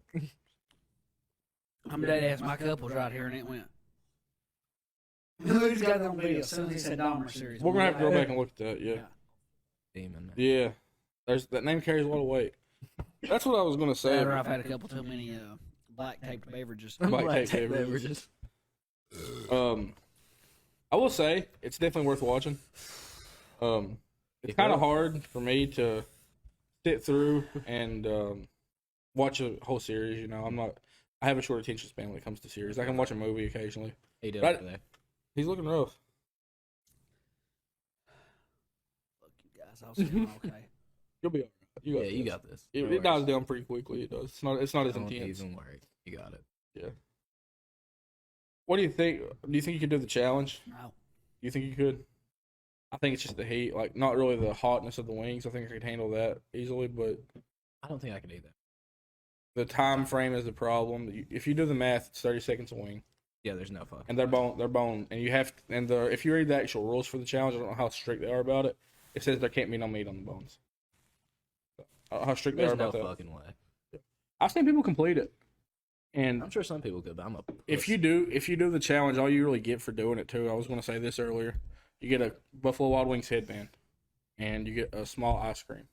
I'm dead ass. My cup was right here, and it went. We just got that on video. As soon as he said Dahmer series, We're gonna have to go back and look at that. Yeah, Demon. yeah. That name carries a lot of weight. That's what I was gonna say. Or I've had a couple too many black taped beverages. Black tape beverages. I will say it's definitely worth watching. It's kind of hard for me to sit through and watch a whole series. You know, I have a short attention span when it comes to series. I can watch a movie occasionally. He did Right. over there. He's looking rough. I was doing okay. You'll be all right. You got this. It dies down pretty quickly. It does. It's not as Don't intense. even worry. You got it. Yeah. What do you think? Do you think you could do the challenge? No. Do you think you could? I think it's just the heat, like not really the hotness of the wings. I think I could handle that easily, but I don't think I can do that. the time frame is the problem. If you do the math, it's 30 seconds a wing, Yeah, there's no fuck. and they're bone, and you have to, and if you read the actual rules for the challenge, I don't know how strict they are about it. It says there can't be no meat on the bones. How strict they There's are no about that? fucking way. I've seen people complete it, and I'm sure some people could, but I'm a if you do the challenge, all you really get for doing it too. I was going to say this earlier. You get a Buffalo Wild Wings headband, and you get a small ice cream.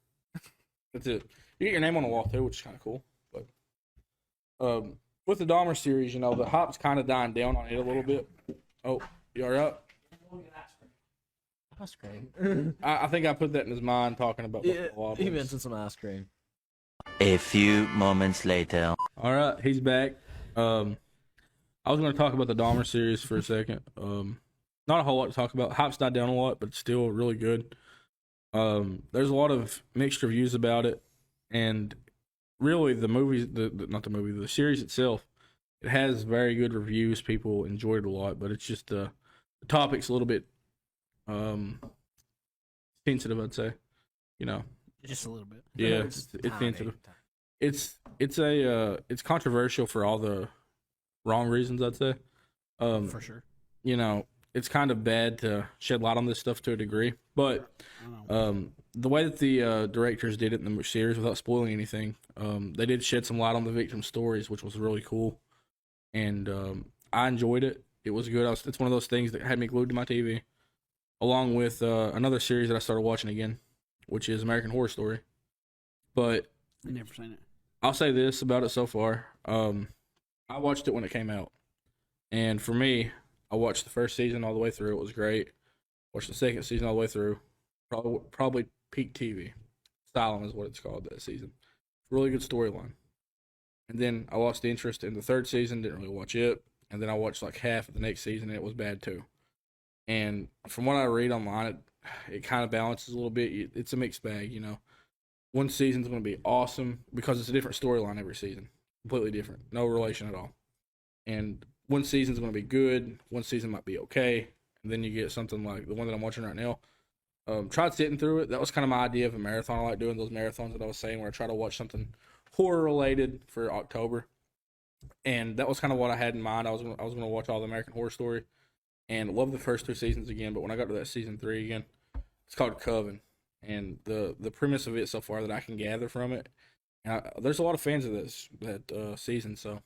That's it. You get your name on the wall too, which is kind of cool. But with the Dahmer series, you know, the hop's kind of dying down on it a little bit. Oh, you all right? ice cream. I think I put that in his mind talking about Buffalo Wild He Wings. mentioned some ice cream. A few moments later. All right, he's back. I was going to talk about the Dahmer series for a second. Not a whole lot to talk about. Hype's died down a lot, but it's still really good. There's a lot of mixed reviews about it, and really the series itself, it has very good reviews. People enjoyed it a lot, but it's just the topic's a little bit sensitive, I'd say. You know, Just a little bit. yeah, it's sensitive. It's controversial for all the wrong reasons, I'd say. For sure. You know, it's kind of bad to shed light on this stuff to a degree, but I know. the way that the directors did it in the series, without spoiling anything, they did shed some light on the victim stories, which was really cool, and I enjoyed it. It was good. It's one of those things that had me glued to my TV, along with another series that I started watching again, which is American Horror Story. But I've never seen it. I'll say this about it so far. I watched it when it came out, and for me, I watched the first season all the way through. It was great. Watched the second season all the way through. Probably peak TV. Asylum is what it's called that season. Really good storyline. And then I lost the interest in the third season. Didn't really watch it. And then I watched like half of the next season, and it was bad too. And from what I read online, it kind of balances a little bit. It's a mixed bag, you know. One season's going to be awesome because it's a different storyline every season. Completely different. No relation at all. And one season's going to be good. One season might be okay. And then you get something like the one that I'm watching right now. Tried sitting through it. That was kind of my idea of a marathon. I like doing those marathons that I was saying where I try to watch something horror related for October. And that was kind of what I had in mind. I was going to watch all the American Horror Story and love the first two seasons again. But when I got to that season 3 again, it's called Coven. And the premise of it so far that I can gather from it, and there's a lot of fans of that season. So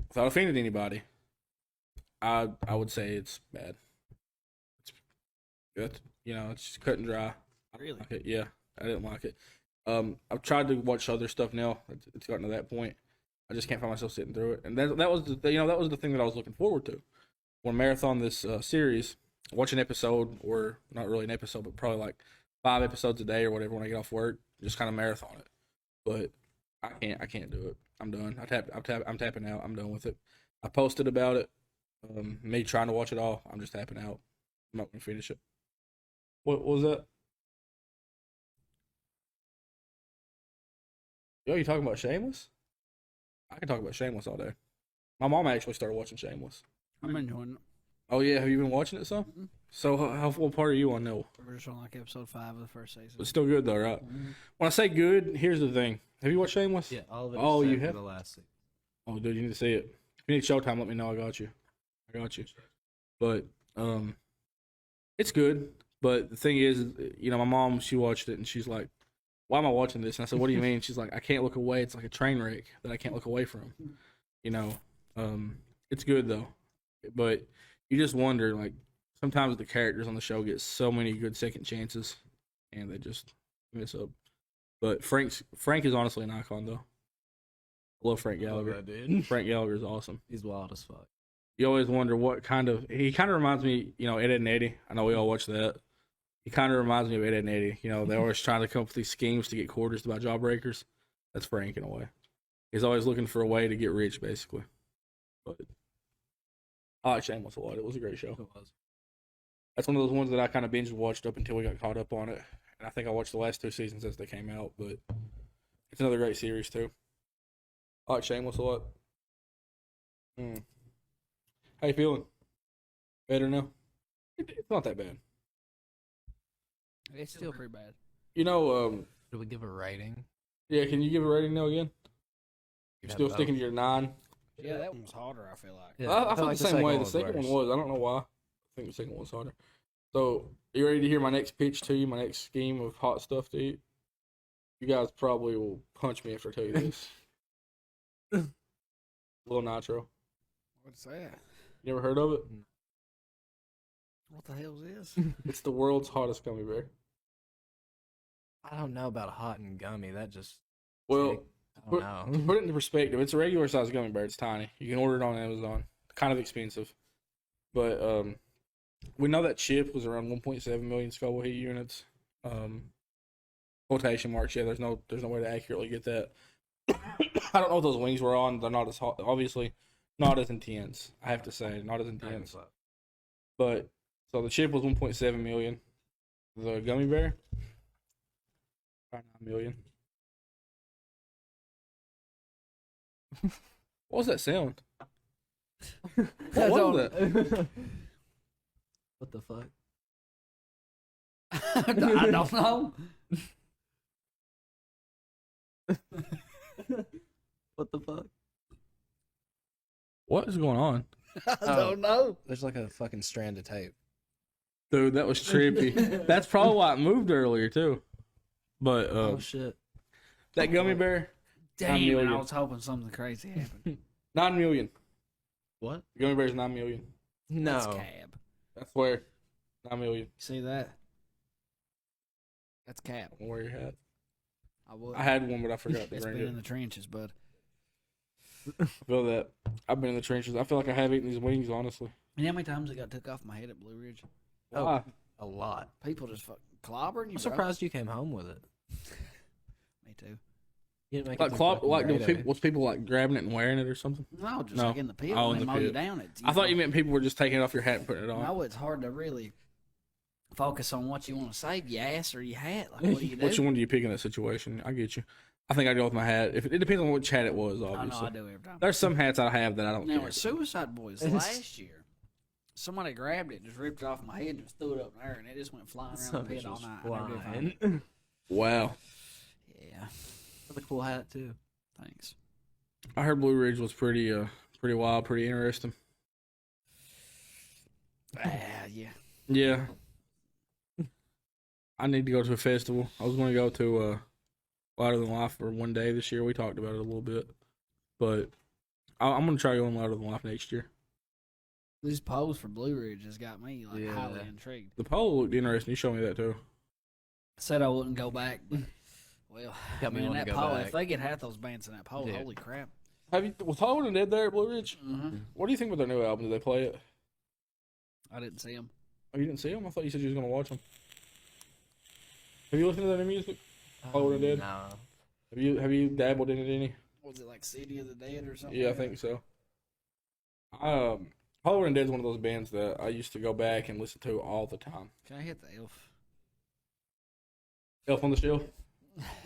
without offending anybody, I would say it's bad. It's good. You know, it's just cut and dry. Really? Yeah, I didn't like it. I've tried to watch other stuff now. It's gotten to that point. I just can't find myself sitting through it. And that was the thing that I was looking forward to. When I marathon this series, watch an episode, or not really an episode, but probably like 5 episodes a day or whatever when I get off work, just kind of marathon it. But I can't do it. I'm done. I'm tapping out. I'm done with it. I posted about it. Me trying to watch it all. I'm just tapping out. I'm not gonna finish it. What was that? Yo, you talking about Shameless? I can talk about Shameless all day. My mom actually started watching Shameless. I'm enjoying it. Oh yeah, have you been watching it some? Mhm. So what part are you on now? We're just on like episode 5 of the first season. It's still good though, right? When I say good, here's the thing. Have you watched Shameless? Yeah, all of it. Oh, you except for have? the last season. Oh, dude, you need to see it. If you need Showtime, let me know. I got you. But it's good. But the thing is, you know, my mom, she watched it and she's like, "Why am I watching this?" And I said, "What do you mean?" She's like, "I can't look away. It's like a train wreck that I can't look away from." You know, it's good though. But you just wonder, like, sometimes the characters on the show get so many good second chances, and they just mess up. But Frank is honestly an icon though. I love Frank Gallagher. Dude. Frank Gallagher is awesome. He's wild as fuck. You always wonder he kind of reminds me, you know, Ed, Edd and Eddie. I know we all watch that. He kind of reminds me of Ed, Edd and Eddie. You know, they're always trying to come up with these schemes to get quarters to buy jawbreakers. That's Frank in a way. He's always looking for a way to get rich, basically. But I like Shameless a lot. It was a great show. It was. That's one of those ones that I kind of binge watched up until we got caught up on it. and I think I watched the last 2 seasons as they came out. But it's another great series too. I like Shameless a lot. How you feeling? Better now? It's not that bad. It's still pretty bad. You know, Do we give a rating? yeah. Can you give a rating now again? You're still sticking to your 9. Yeah, that one was harder, I feel like. Yeah, I felt felt like the same way. The was second worse. one was. I don't know why. I think the second one was harder. So, you ready to hear my next pitch to you? My next scheme of hot stuff to eat? You guys probably will punch me after I tell you this. Little nitro. What's that? You never heard of it? What the hell is this? It's the world's hottest gummy bear. I don't know about hot and gummy. That just Well, I don't know. put it into perspective. It's a regular size gummy bear. It's tiny. You can order it on Amazon. Kind of expensive, but we know that chip was around 1.7 million Scoville heat units. Quotation marks. Yeah, there's no way to accurately get that. I don't know what those wings were on. They're not as hot. Obviously, not as intense. I have to say, not as intense. But so the chip was 1.7 million. The gummy bear, 9 million. What was that sound? What was that? What the fuck? I don't know. What the fuck? What is going on? I don't know. There's like a fucking strand of tape. Dude, that was trippy. That's probably why it moved earlier, too. But Oh shit! that gummy bear, Damn, million. I was hoping something crazy happened. 9 million. What? The gummy bear's 9 million. That's No. cab. I swear. 9 million. See that? That's cap. I don't know where you're at. I would. I had one, but I forgot to It's bring been it. in the trenches, bud. I feel that. I've been in the trenches. I feel like I have eaten these wings, honestly. You know how many times it got took off my head at Blue Ridge? Oh, Why? a lot. People just fucking clobbering you. I'm surprised you came home with it. Me too. You didn't make Like, it to clop, fucking like grade, was people like grabbing it and wearing it or something? No, just No. like in the pit Oh, when in they the mow you pit. down. I thought you meant people were just taking it off your hat and putting it on. No, it's hard to really focus on what you want to save, your ass or your hat. Like, what do you do? Which one do you pick in that situation? I get you. I think I'd go with my hat. If it depends on which hat it was, I know obviously. I do every time. There's some hats I have that I don't Now, care. at Suicide Boys last year, somebody grabbed it, just ripped it off my head, and just threw it up in the air, and it just went flying around the pit all night. I never did find it. flying. Wow. Yeah, That's a cool hat too. thanks. I heard Blue Ridge was pretty wild, pretty interesting. Yeah. Yeah. I need to go to a festival. I was going to go to Louder Than Life for one day this year. We talked about it a little bit. But I'm going to try going Louder Than Life next year. These poles for Blue Ridge has got me like Yeah. highly intrigued. The pole looked interesting. You showed me that too. Said I wouldn't go back, but well, Got me man, wanting that to go pole. back. If they get half those bands in that pole, Yeah. holy crap! Was Hollywood and Dead there at Blue Ridge? Mm-hmm. What do you think about their new album? Did they play it? I didn't see them. Oh, you didn't see them? I thought you said you was going to watch them. Have you listened to their new music? Hollywood and Dead? No. Have you dabbled in it any? Was it like City of the Dead or something? Yeah, I think so. Hollywood and Dead is one of those bands that I used to go back and listen to all the time. Can I hit the elf? Elf on the Shelf?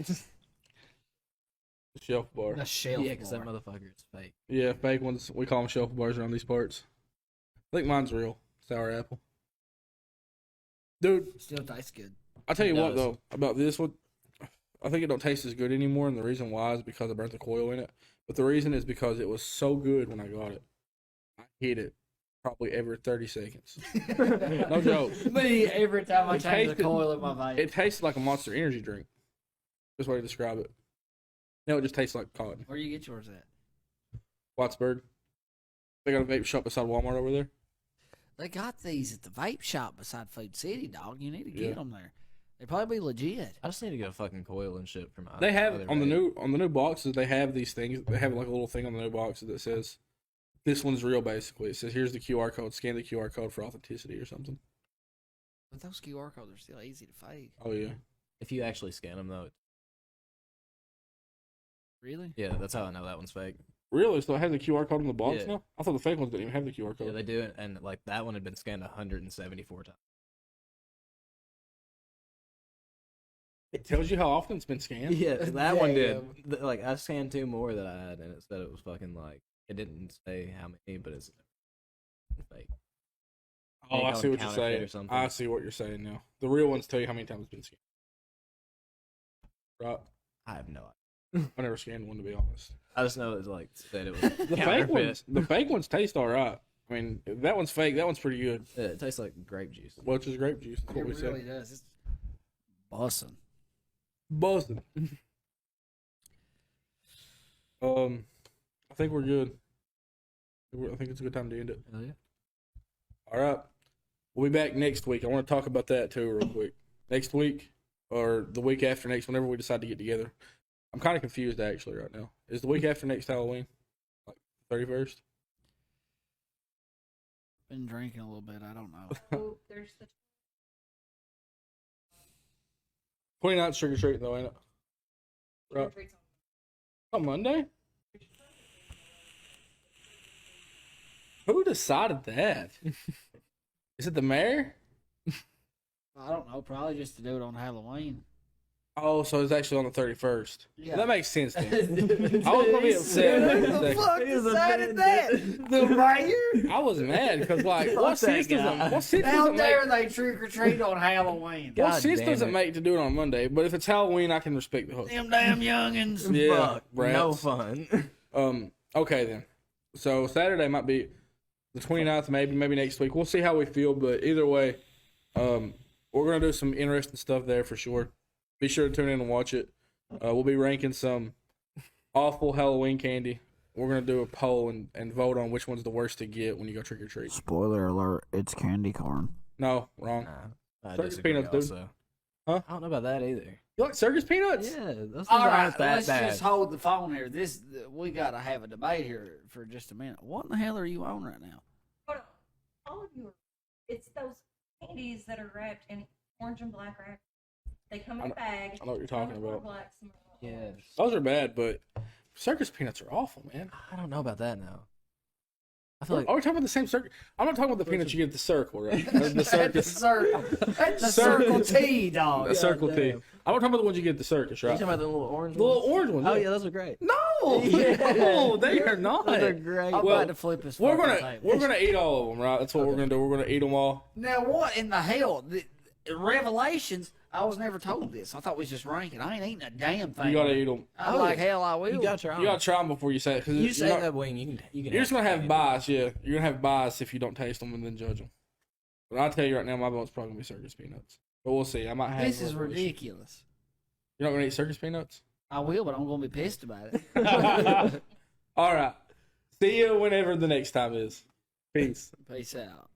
The shelf bar. The shelf. Yeah, because that bar. motherfucker is fake. Yeah, fake ones. We call them shelf bars around these parts. I think mine's real. Sour apple. Dude, Still tastes good. I tell you It what does. though about this one, I think it don't taste as good anymore, and the reason why is because I burnt the coil in it. But the reason is because it was so good when I got it. I hit it probably every 30 seconds. No joke. Me every time I It change the tasted- coil in my vape. It tasted like a Monster Energy drink. That's the way to describe it. No, it just tastes like cotton. Where you get yours at? Wattsburg. They got a vape shop beside Walmart over there. They got these at the vape shop beside Food City, dog. You need to Yeah. get them there. They probably be legit. I just need to get a fucking coil and shit for my. They have other on the vape. new boxes. They have these things. They have like a little thing on the new boxes that says, "This one's real." Basically, it says, "Here's the QR code. Scan the QR code for authenticity or something." But those QR codes are still easy to fake. Oh yeah. If you actually scan them though, Really? yeah, that's how I know that one's fake. Really? So it has the QR code on the box Yeah. now? I thought the fake ones didn't even have the QR code. Yeah, they do it, and like that one had been scanned 174 times. It tells you how often it's been scanned. Yeah, that one did. Like, I scanned 2 more that I had, and it said it was fucking like, it didn't say how many, but it's fake. Oh, I They see what you're counterfeit or saying. something. I see what you're saying now. The real ones tell you how many times it's been scanned. Right. I have no idea. I never scanned one, to be honest. I just know it's like said it was The fake ones taste all right. I mean, if that one's fake, that one's pretty good. Yeah, it tastes like grape juice. Which is grape juice. That's It what we really said. does. It's bussin'. Busted. I think we're good. I think it's a good time to end it. Hell yeah. All right. We'll be back next week. I want to talk about that too, real quick. Next week or the week after next, whenever we decide to get together. I'm kind of confused actually right now. Is the week after next Halloween? Like 31st? Been drinking a little bit. I don't know. Oh, there's the 29th trick or treating though, ain't it? Right. treats On Monday? Who decided that? Is it the mayor? I don't know. Probably just to do it on Halloween. Oh, so it's actually on the 31st. Yeah. That makes sense then. I was gonna be upset. Who the fuck He was decided offended. that? The mayor? I was mad because like Fuck what that sense guy. How dare make? they trick or treat on Halloween? God What sense damn does it it. make to do it on Monday? But if it's Halloween, I can respect the hook. Them damn youngins. Yeah, Fuck, brats. no fun. Okay then. So Saturday might be the 29th, maybe next week. We'll see how we feel, but either way, we're gonna do some interesting stuff there for sure. Be sure to tune in and watch it. We'll be ranking some awful Halloween candy. We're gonna do a poll and vote on which one's the worst to get when you go trick or treat. Spoiler alert, it's candy corn. No, wrong. I Circus disagree peanuts, dude. also. Huh? I don't know about that either. You like circus peanuts? Yeah, those things All right, aren't that let's bad. just hold the phone here. We got to have a debate here for just a minute. What in the hell are you on right now? Hold on. All of you are. It's those candies that are wrapped in orange and black wrap. They come in a bag. I know what you're talking Some are about. black, some are Yeah, Those are bad, but circus peanuts are awful, man. I don't know about that now. I feel Are like we talking about the same circus? I'm not talking about the peanuts you get at the circle, right? Or the circus. At the Circle T, dog. The Circle T. damn. I'm not talking about the ones you get at the circus, you right? talking about the little orange The little ones? orange ones. Oh yeah, those are great. No, Yeah. no, they are not. Those are great. I'm Well, about to flip his We're fucking gonna table. eat all of them, right? That's what we're gonna do. We're gonna eat them all. Now, what in the hell? The Revelations, I was never told this. I thought we was just ranking. I ain't eating a damn thing. You gotta eat them. I'm like, hell, I will. You gotta try 'em. You gotta try them before you say it. Cause You you're say not- that wing, you can. You're just gonna have bias, yeah. You're gonna have bias if you don't taste them and then judge them. But I'll tell you right now, my vote's probably gonna be circus peanuts. But we'll see. I might have. This is Revolution. ridiculous. You're not gonna eat circus peanuts? I will, but I'm going to be pissed about it. All right. See you whenever the next time is. Peace. Peace out.